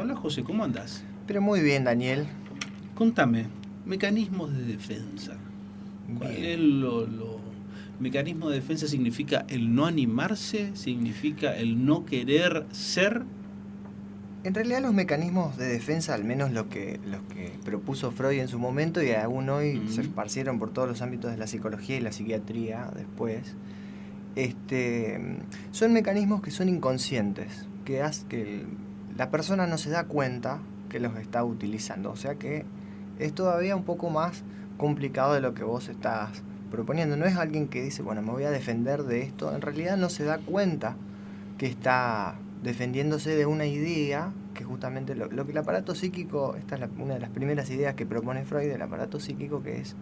Hola José, ¿cómo andás? Pero muy bien, Daniel. Contame, mecanismos de defensa. ¿Cuál es Bien. mecanismo de defensa? ¿Significa el no animarse? ¿Significa el no querer ser? En realidad los mecanismos de defensa, al menos los que propuso Freud en su momento y aún hoy se Mm, esparcieron por todos los ámbitos de la psicología y la psiquiatría después, son mecanismos que son inconscientes, que la persona no se da cuenta que los está utilizando. O sea que es todavía un poco más complicado de lo que vos estás proponiendo. No es alguien que dice, bueno, me voy a defender de esto. En realidad no se da cuenta que está defendiéndose de una idea que justamente lo que el aparato psíquico, esta es una de las primeras ideas que propone Freud del aparato psíquico, que es,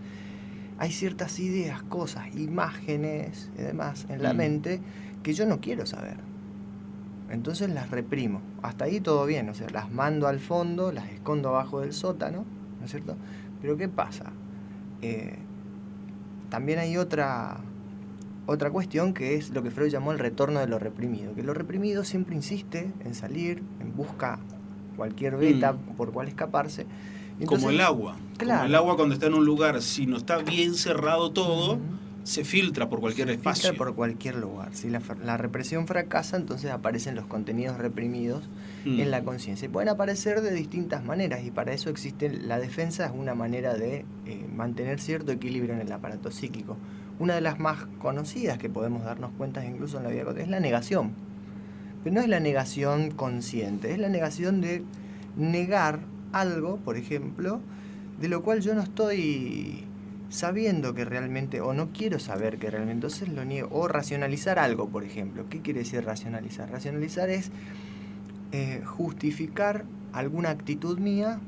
hay ciertas ideas, cosas, imágenes y demás en la mm. mente que yo no quiero saber. Entonces las reprimo. Hasta ahí todo bien, o sea, las mando al fondo, las escondo abajo del sótano, ¿no es cierto? Pero ¿qué pasa? Eh, También hay otra cuestión que es lo que Freud llamó el retorno de lo reprimido, que lo reprimido siempre insiste en salir, en busca cualquier beta Mm. por cual escaparse. Y Como el entonces, agua. Como el claro, agua cuando está en un lugar, si no está bien cerrado todo, ujú, se filtra por cualquier se filtra espacio. por cualquier lugar. Si la represión fracasa, entonces aparecen los contenidos reprimidos en la Mm, conciencia. Y pueden aparecer de distintas maneras, y para eso existe la defensa, es una manera de mantener cierto equilibrio en el aparato psíquico. Una de las más conocidas que podemos darnos cuenta incluso en la vida cotidiana es la negación. Pero no es la negación consciente, es la negación de negar algo, por ejemplo, de lo cual yo no estoy sabiendo que realmente, o no quiero saber que realmente, entonces lo niego. O racionalizar algo, por ejemplo. ¿Qué quiere decir racionalizar? Racionalizar es justificar alguna actitud mía,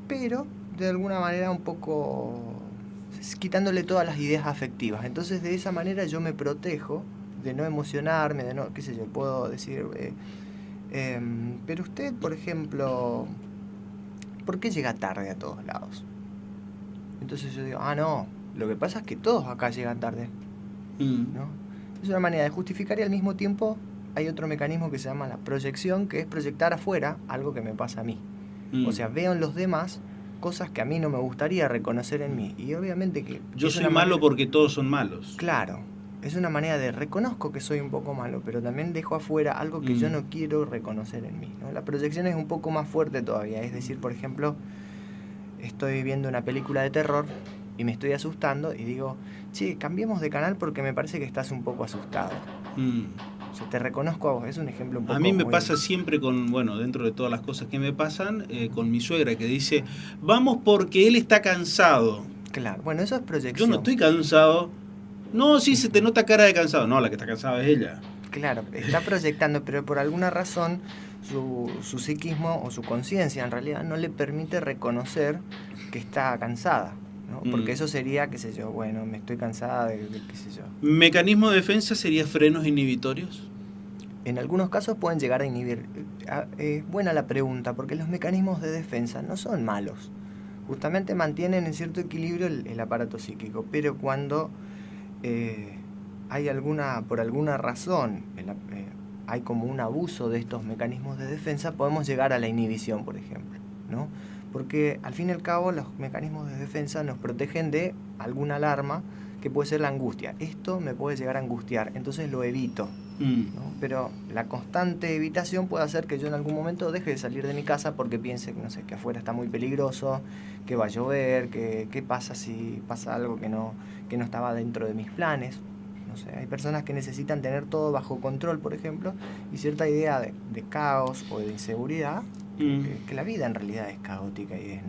pero de alguna manera un poco quitándole todas las ideas afectivas. Entonces de esa manera yo me protejo de no emocionarme, de no, qué sé yo, puedo decir, pero usted, por ejemplo, ¿por qué llega tarde a todos lados? Entonces yo digo, ah, no, lo que pasa es que todos acá llegan tarde, mm, ¿no? Es una manera de justificar y al mismo tiempo hay otro mecanismo que se llama la proyección, que es proyectar afuera algo que me pasa a mí. O sea, mm. veo en los demás cosas que a mí no me gustaría reconocer en mí. Y obviamente que Yo es soy una malo manera, porque todos son malos. claro, es una manera de reconozco que soy un poco malo, pero también dejo afuera algo que yo Mm, no quiero reconocer en mí, ¿no? La proyección es un poco más fuerte todavía, es decir, por ejemplo, estoy viendo una película de terror y me estoy asustando y digo, che, cambiemos de canal porque me parece que estás un poco asustado. mm. O sea, te reconozco a vos, es un ejemplo un A mí poco me muy... pasa siempre con, bueno, dentro de todas las cosas que me pasan, con mi suegra que dice, vamos porque él está cansado. Claro, bueno, eso es Yo no proyección. estoy cansado. No, sí, se te Ujú. nota cara de cansado. No, la que está cansada es ella. Claro, está proyectando, pero por alguna razón su psiquismo o su conciencia en realidad no le permite reconocer que está cansada, ¿no? Porque Mm. eso sería, qué sé yo, bueno, me estoy cansada de qué sé yo. Mecanismo de defensa sería frenos inhibitorios. En algunos casos pueden llegar a inhibir. Buena la pregunta, porque los mecanismos de defensa no son malos. Justamente mantienen en cierto equilibrio el aparato psíquico, pero cuando eh, hay por alguna razón, hay como un abuso de estos mecanismos de defensa, podemos llegar a la inhibición, por ejemplo, ¿no? Porque al fin y al cabo los mecanismos de defensa nos protegen de alguna alarma que puede ser la angustia. Esto me puede llegar a angustiar, entonces lo evito, Mm. ¿no? Pero la constante evitación puede hacer que yo en algún momento deje de salir de mi casa porque piense que, no sé, que afuera está muy peligroso, que va a llover, que qué pasa si pasa algo que no estaba dentro de mis planes. No sé, hay personas que necesitan tener todo bajo control, por ejemplo, y cierta idea de caos o de inseguridad, Mm. que la vida en realidad es caótica y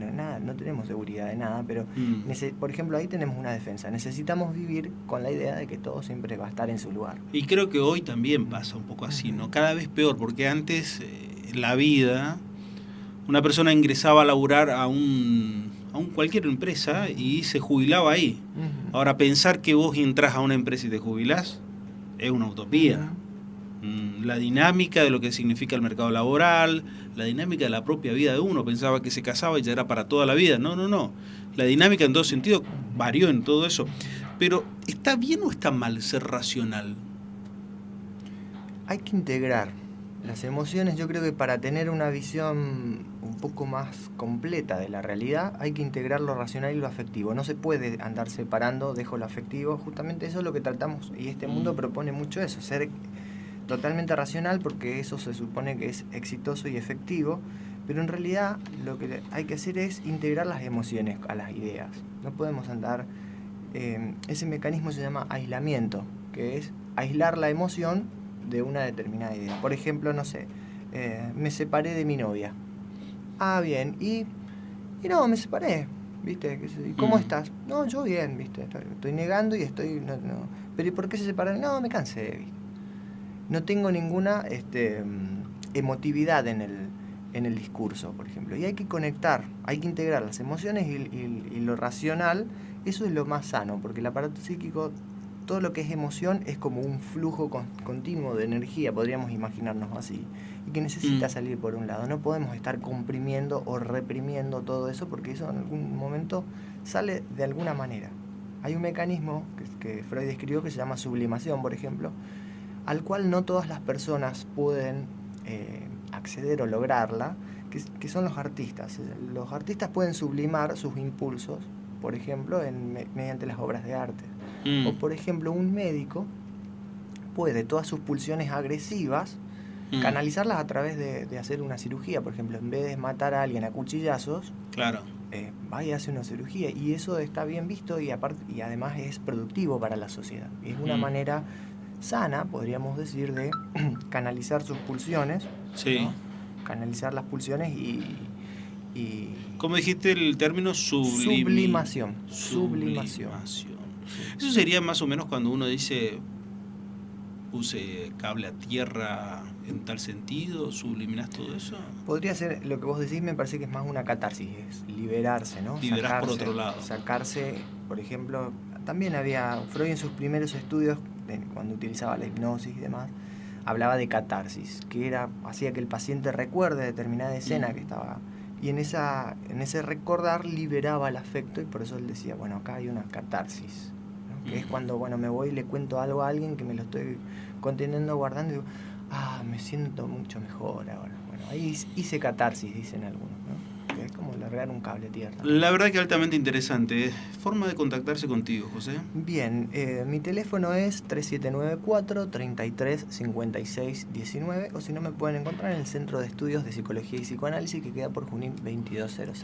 no tenemos seguridad de nada, pero Mm. por ejemplo ahí tenemos una defensa. Necesitamos vivir con la idea de que todo siempre va a estar en su lugar. Y creo que hoy también pasa un poco así, ¿no? Cada vez peor, porque antes en la vida una persona ingresaba a laburar a un cualquier empresa y se jubilaba ahí. Ujú. Ahora, pensar que vos entras a una empresa y te jubilás es una utopía. Ujú. La dinámica de lo que significa el mercado laboral, la dinámica de la propia vida de uno. Pensaba que se casaba y ya era para toda la vida. No, no, no. La dinámica en todo sentido varió en todo eso. Pero, ¿está bien o está mal ser racional? Hay que integrar Las emociones, yo creo que para tener una visión un poco más completa de la realidad hay que integrar lo racional y lo afectivo. No se puede andar separando, dejo lo afectivo. Justamente eso es lo que tratamos, y este mundo propone mucho eso, ser totalmente racional, porque eso se supone que es exitoso y efectivo, pero en realidad lo que hay que hacer es integrar las emociones a las ideas. No podemos andar... ese mecanismo se llama aislamiento, que es aislar la emoción de una determinada idea. Por ejemplo, no sé, me separé de mi novia. Ah, bien, y no, me separé, ¿viste? ¿Cómo estás? No, yo bien, ¿viste? Estoy negando y estoy... No. Pero ¿y por qué se separaron? No, me cansé, ¿viste? No tengo ninguna emotividad en el discurso, por ejemplo. Y hay que conectar, hay que integrar las emociones y lo racional. Eso es lo más sano, porque el aparato psíquico, todo lo que es emoción es como un flujo continuo de energía, podríamos imaginarnos así, y que necesita salir por un lado. No podemos estar comprimiendo o reprimiendo todo eso, porque eso en algún momento sale de alguna manera. Hay un mecanismo que Freud describió que se llama sublimación, por ejemplo, al cual no todas las personas pueden acceder o lograrla, que son los artistas. Los artistas pueden sublimar sus impulsos, por ejemplo, mediante las obras de arte. O, por ejemplo, un médico puede todas sus pulsiones agresivas canalizarlas a través de hacer una cirugía. Por ejemplo, en vez de matar a alguien a cuchillazos, Claro. Va y hace una cirugía. Y eso está bien visto y además es productivo para la sociedad. Es una manera sana, podríamos decir, de canalizar sus pulsiones. Sí. ¿No? Canalizar las pulsiones y ¿Cómo dijiste el término? Sublimación. Eso sería más o menos cuando uno dice puse cable a tierra en tal sentido, subliminás todo eso. Podría ser, lo que vos decís me parece que es más una catarsis, es liberarse, ¿no? Liberás por otro lado. Sacarse, por ejemplo, también había Freud en sus primeros estudios, cuando utilizaba la hipnosis y demás, hablaba de catarsis, que hacía que el paciente recuerde determinada escena que estaba... Y en ese recordar liberaba el afecto, y por eso él decía, bueno, acá hay una catarsis, ¿no? Que es cuando, bueno, me voy y le cuento algo a alguien que me lo estoy conteniendo, guardando, y digo, me siento mucho mejor ahora. Bueno, ahí hice catarsis, dicen algunos, ¿no? Que es como largar un cable a tierra. La verdad que altamente interesante. Forma de contactarse contigo, José. Bien, mi teléfono es 3794-335619, o si no me pueden encontrar en el Centro de Estudios de Psicología y Psicoanálisis, que queda por Junín 2206.